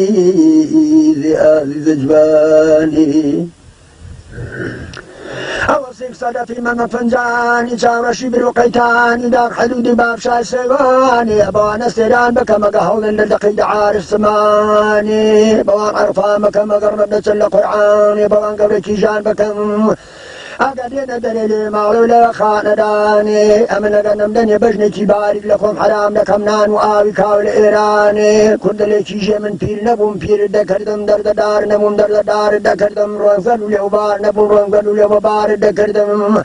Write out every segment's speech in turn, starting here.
عزیز جوانی أوصيف صدفي من فنجاني جاورشي بالوقيتاني داق حدودي باب شاي سيواني أبوان استيران بكما قهول للدقيد عارف سماني بوان عرفان بكما قرب نتسل قرعاني بوان قبل كيجان بكم أقدين دليلي مولولا خانداني أمن أغنم دنيا بجني كباري لكم حرام لكم نان وآوي كاول إيراني كنت لكي جي من بير نبوم بير دكردم درد دار نبوم درد دار دكردم روان فلو ليوبار نبوم روان فلو ليوبار دكردم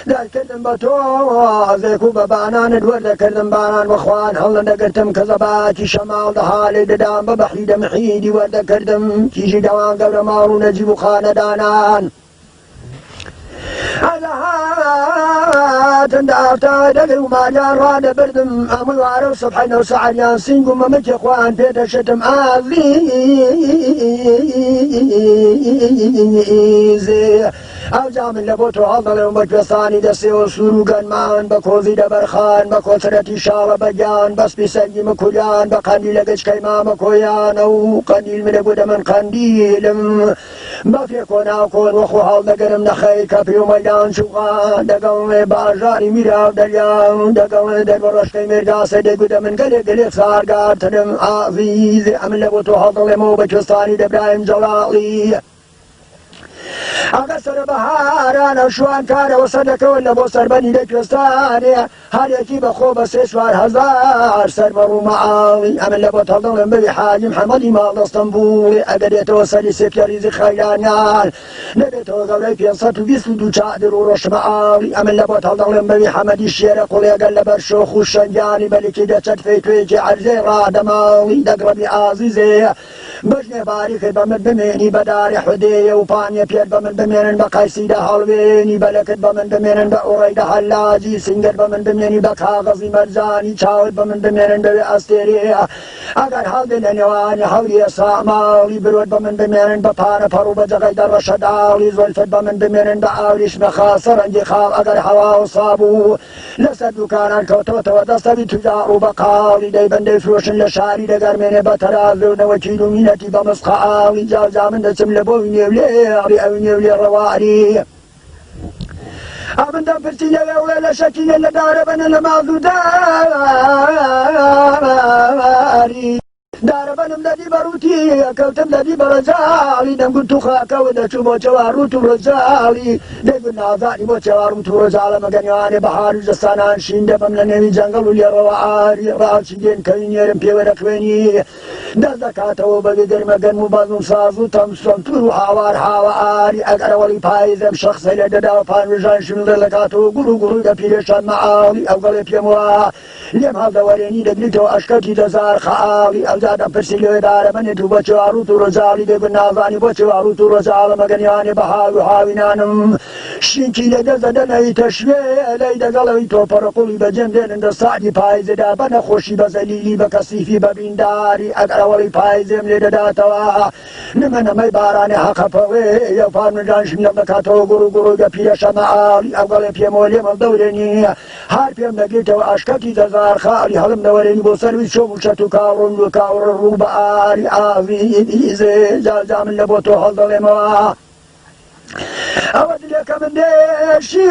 دكردم بطو زيكو ببانان دور دكردم بانان وخوان هلا دكردم كذباتي شمال دهالي ددام ببحري دمحيدي وردكردم كيجي دوان قبل مارو نجيب خاندانان هذا دافتا دلو ما جرى بردم أمي وعرف صبحنا وسعد ياسين قم مك إخوان بيت شتم آذي أوجع من لبوتو عضل ومك بصاني دسي وسروقا مان بكوزي دبرخان بكوثرتي شارة بجان بس بسجي مكوليان بقنديل لقش كيما مكويان أو قنديل من أبو دمن قنديل ما في كونا كون وخو حال دقرم نخي كفي وميدان شوغان دقوم باجاري ميراو دليان دقوم در برش كي مرداسة دقو دمن قلق صار قارتنم عزيز أمن لبوتو عضل مو بكستاني دبراهيم جلالي أقصر بهاران شوان كار وصدك ولا بوصر بني دكستاني هل يكي بخوب سيشوار هزار سرمرو معاوي أمن لبوت هضلن بي حاجم حمدي مال اسطنبول أقد يتوصلي سيكيريزي خيانيان نبيتو غولي في انصاتو بيسو دو شادر ورش معاوي أمن لبوت هضلن بي حمدي الشيرة قولي قل برشوخ الشنجاني بلكي دشت فيتويكي عرزي رادماوي دقربي عزيزي بجني باريخ بمد بميني بداري حدية وبانيا بير بمن بمينن بقايسي ده هالويني بلكت بمن بمينن بأوريد حلاجي سنگر بمن بميني بكاغزي مرزاني چاول بمن بمينن بأستيريا اگر حال دنيواني حولي سامالي برود بمن بمينن بپانا پرو بجغي در رشدالي زولفت بمن بمينن بآوريش مخاصر انجي خال اگر حوا وصابو لسد دكانان كوتوت ودستبي تجارو بقالي دي بندي فروشن لشاري دقر مني بترازو نوكيدو مينتي بمسخالي جاوزا من دسم لبويني وليغري أوني ولي الرواري أمن دفرتي لي ولا شكين لدار بنا لماذو داري داربنم لدي بروتي كوتم لدي برزالي دم قلت خاكا ولا شوبو جوارو ترزالي دقنا ذاني مو جوارو ترزال مغنياني بحار جسانان شين دبم لنمي جنگل ولي رواري راشدين كين يرم بي وركويني دزكاتو بقدر مغن مبازم سازو تمسون ترو حوار حواري اگر ولي پايزم شخص لددا فان رجان شمل لكاتو غرو غرو دبيرشان معالي او غلي بيموا لم هذا وريني دقلتو اشكتي دزار خالي زادم فرسيلو دار من تو بچوارو تو رزالي دي بنازاني بچوارو تو رزال مغنياني بحاوي حاوينانم شينكي لدزدن اي تشوي ليد قلوي تو فرقولي بجندن اند سعدي پايز دا بنا خوشي بزليلي بكسيفي ببينداري اقرولي پايزم لددا توا نمنا مي باراني حقا فوي يفان جانشن لبكاتو غرو غرو گپيا شمالي اقلي پيمولي مدورني هار پيم نگيتو اشكتي دزار خالي حلم نوريني بوسروي شو مشتو كاورون وكاور الرباري عزيز جام لبوتو حضر ما أود لك من ديشي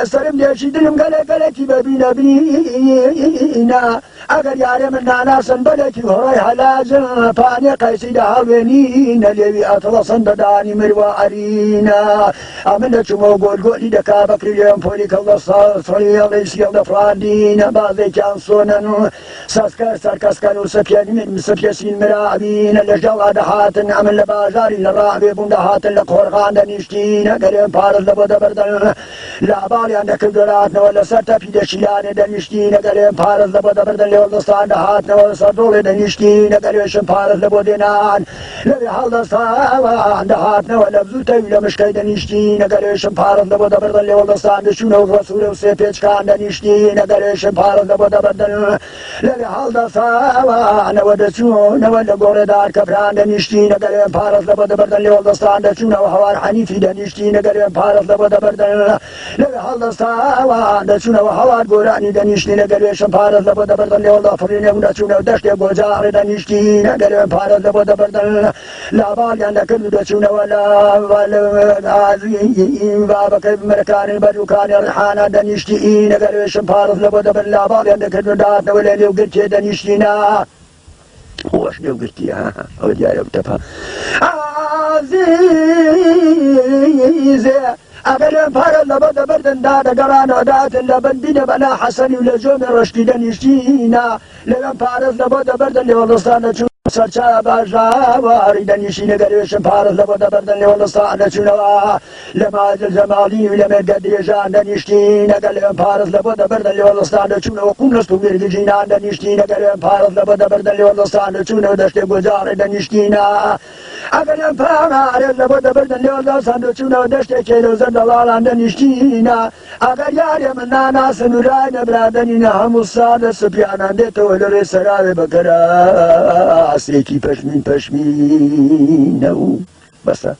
سلم ديشي دلم قلقلكي ببينا بينا أقر ياري من ناسا بلكي وراي حلاجا فاني قيسي دهالوينين ليوي أطلسا دداني مروا أرينا أمنا شمو قولي دكا بكري اليوم فوليك الله صلي الله يسير دفرادين بعضي كان صونا ساسكار ساركاسكانو سفيان من سفيسين مرابين لجوا دهاتن أمن لباجاري لرابي بندهاتن لقورغان دنيشتين قريم بارز لبودا بردن لا بالي عندك الدولاتنا ولا سرتا في دشيلان دنيشتين قريم بارز لبودا بردن لوالدستان دهاتنا ولا سردول دنيشتين قريم بارز لبودينان لبي حالدستان دهاتنا ولا بزوتا ولا مشكي دنيشتين قريم بارز لبودا بردن لوالدستان دشونا والرسول وسيبيج كان دنيشتين قريم بارز لبودا بردن لبي حالدستان ودسونا ولا قوردار كفران دنيشتين قريم بارز لبودا بردن لوالدستان دشونا وحوار حنيفي دنيشتين قريم بارز لبودا بردن لبي حالدستان دشونا وحوار قوراني دنيشتين قريم بارز لبودا بردن لێ وەڵا فڕینێ و نەچوونە و دەشتێ بۆ جاڕێ دەنیشتینە دەرێ پارەت لە بۆ دەبەردن لاباڵیان دەکرد و دەچوونەوە لە بابەکەی بمەرەکانی بەردووکانی ڕیحانە دەنیشتینە گەروێشم پارەت لە بۆ دەبەر لاباڵیان دەکرد و داتنەوە لێ لێو گرتێ دەنیشتینە خۆش لێو گرتی ئەوە دیارە بتەپە ئازیزێ ئەگەر پارە لەبە دەبردندا دەگەڕانەوە داتن لە بەندینە بەلا حەسەنی و لە جۆمێ ڕشتی دەنیشتینە لەوێن پارەز لەبە دەبردن لێوەڵستان دەچوون سەرچاوە باشاواری دەنیشینە گەروێشم پارەز لەبە دەبردن لێوەڵستان دەچوونەوە لە ماجل جەمالی و لە مێرگە درێژان دەنیشتینە گەر لەوێن پارەز لەبە دەبردن لێوەڵستان دەچوونەوە قوم لەست و وێرگی جینان دەنیشتینە گەروێن پارەز لەبە دەبردن لێوەڵستان دەچوونەوە دەشتێ گۆجاڕێ دەنیشتینە ئەگەر ئەم پارێت لەبە دەبردن لێوەڵستان دەچوونەوە دەشتێک کێلەوزەر دەڵاڵان دەنیشتینە ئەگەر یارێ من ناناسن و رای نەبرادەنینە هەموو سادە سپیانان دێتەوە لەڕێ سەراوێ بەکەرە ئاسێکی پەشمینە و بەسە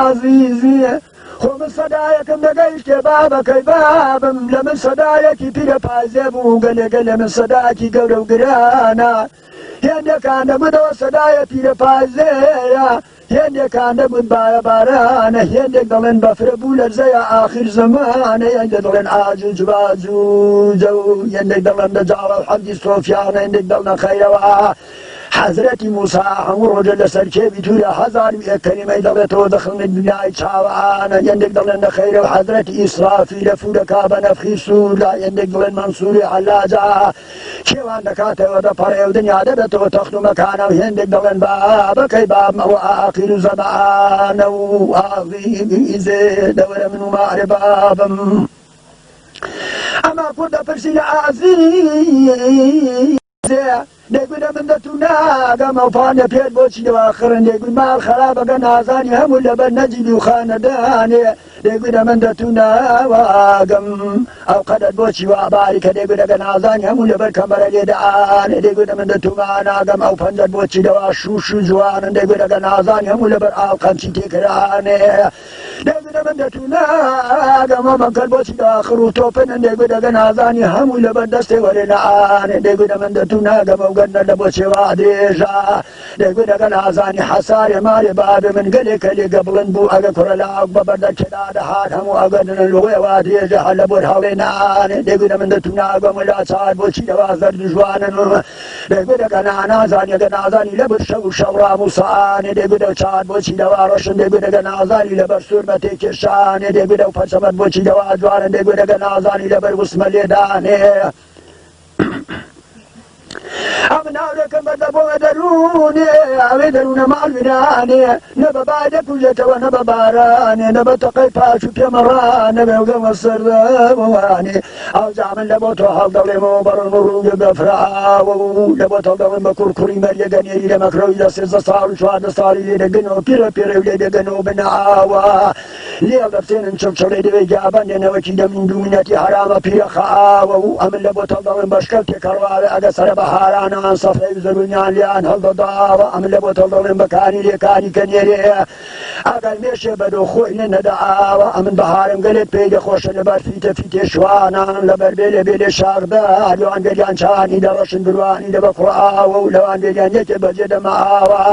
عزیزیە خۆ من سەدایەکم دەگەیشتێ بابەکەی بابم لە من سەدایەکی پیرە پازێ بوو گەلێگە لە من سەدایەکی گەورە و گرانە هێندێکان دەمدەوە سەدایە پیرە پازەیە هێندێکان دەبوون باە بارانە هێندێک دەڵێن بەفرە بوو لەرزەیە ئاخر زەمانە هێندێک دەڵێن ئاجل جواز و جە و هێندێک دەڵێن دەجاڵە و حەمدی سۆفیانە هێندێک دەڵنە خەیرەوە حەزرەتی موسا هەموو ڕۆژە لەسەر کێوی توورە هەزار و یەک کەلیمەی دەڵێتەوە دەخڵنە دنیای چاوانە هێندێک دەڵێن نەخەیرە و حەزرەتی ئیسرافیلە فورەکا بە نەفخی سووردا هێندێک دڵێن مەنسووری حەلاجا کێوان دەکاتەوە دەپەڕێ و دنیا دەبێتەوە تەخت و مەکانە و هێندێک دەڵێن بابەکەی بابمەوە ئاخیر و زەمانە و ئاغیزێ دەوەرە من و مارێ بابم ئەما کوردە پرسی لە ئازیزێ دەگوێنە من دەتوناگەمە و پانە پێت بۆچی دەواخڕن دەگوین ماڵ خراپەکە نازانی هەموو لەبەر نەجیبی و خانەدانێ دەگوێنە من دەتوناواگەم ئەو قەدەت بۆچی واباری کە دەگوێنەکە نازانی هەموو لەبەر کەمەرە لێدانێ دەگوێنە من دەتواناگەم ئەو پەنجەت بۆچی دەوا شوش و جوانن دەگوێنەکە نازانی هەموو لەبەر ئاڵقەمچی تێکرانێ دەگوێنە من دەتوناگەم ئەمە کەر بۆچی داخڕ و تۆپنن دەگوێنەکە نازانی هەموو لەبەر دەستێ وەرێنانێ دەگوێنە من دەتوناگەم گەنە لە بۆ چێوا درێژە دەگوێنەکە نازانی حەسارێ مارێ بابێ من گەلێکە لێگە بڵند بوو ئەگە کوڕە لاو بە بەردەکێدا دەهات هەموو ئەگەنە لەوێوا درێژە هە لە بۆر هەڵێنانێ دەگوێنە من دەتوناگەم لا چار بۆچی دەوا زەرد جوانن دەگوێنەکە نازانیەکە نازانی لە بەر شەو شەوڕام و سەعانێ دەگوێنە چار بۆچی دەوا ڕۆشن دەگوێنەکە نازانی لە بەر سوور بە تێکێشانێ دەگوێنە و پەچەمەت بۆچی دەوا جوانن دەگوێنەکە نازانی لە بەر وسمە لێدانێ ئەمە ناوێکم بەردە بۆ دەروونێ ئەوێ دەروونە ماڵویرانێ نە بە بای دەکوژێتەوە نە بە بارانێ نە بە تەقەی پاش و پێمەڕانە بێوگەمە سەردەوانێ ئەو جامن لە بۆ تۆ هەڵدەڵێمەوە بەڕن و ڕووگە بەفراوە و لە بۆ تەڵدەڵێن بە کوڕکوڕی مەریەگەنێری لە مەکرەوی لە 13 ساڵ و 14 ساڵی لێ دەگەنەوە پیرە پیرە و لێ دەگەنەوە بناوە لێ دەبتێنن چڵچڵێ دەوێ گیابەندێنەوەکی دەمین منەتی هەرامە پیرە خاوە و ئەمن لە بۆ تەڵدەڵێن بەشکەل تێکەڕواوێ ئەگە سەرە بەهارانان سەفەی زەرونیان لیان هەڵدەداوە ئەمن لە بۆ تەڵدەڵێن بەکانی لێکانی کەنێرێ ئەگەر مێشێ بەدۆ خۆی نەداوە ئەمن بەهارم گەلێت پێی دەخۆشە لەبەر فیتە فیتێ شوانان لەبەر بێلێ بێلێ شاردە لەوان بێلیان چانی دەڕەشن دروانی دەبە قوڕاوە و لەوان بێلیان یەکێ بەجێ دەماوە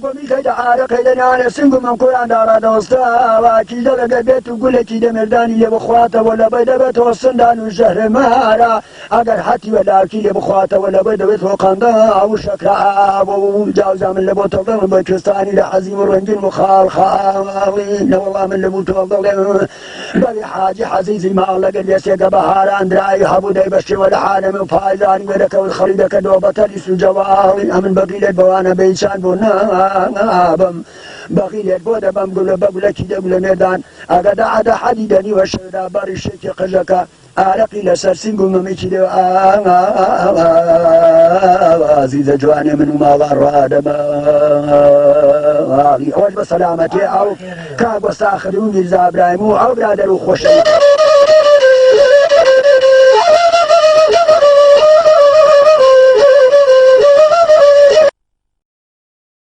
گۆمیکە دەعارەقەی دەنیانە سنگ و مەمکۆیان داڕادەوەستاوە کیژە لەگەر بێت و گولێکی دەمردانی لێ بخواتەوە لەبەی دەبێتەوە سندان و ژەهرەمارە ئەگەر حەتی وەلاکی لێ بخواتەوە لەبەی دەبێتەوە قەندە و شەکرەوە و جاوزا من لە بۆ تۆڵدەڵم بە کوێستانی لە حەزیم و ڕەنگین و خاڵخاڵی نەوەڵا من لە بوو تۆڵدەڵێم بەوی حاجی حەزیزی ماڵ لەگەر وێسێگە بەهاران درایی هەبوو دەی بەشێوە لە حالەمە و پایزانی وێرەکەوت خەریدەکەدەوە بەتەلیس و جەواڵی ئەمن بەگیلێت بەوانە بەیچان بۆ نابم بەغیلێت بۆ دەبەم گولە بەگولەکی دەگولە مێدان ئەگەدا عەدە حەدی دەنیوە شەودا بەڕی شێکی قژەکە ئارەقی لەسەر سنگ و مەمێکی دێ عەزیزە جوانێ من و ماڵا ڕادەمە ئەوەش بە سەلامەتێ ئەو کاک وەستا خەدوو میرزا ئەبراهیم و ئەو برادەر و خۆشەویست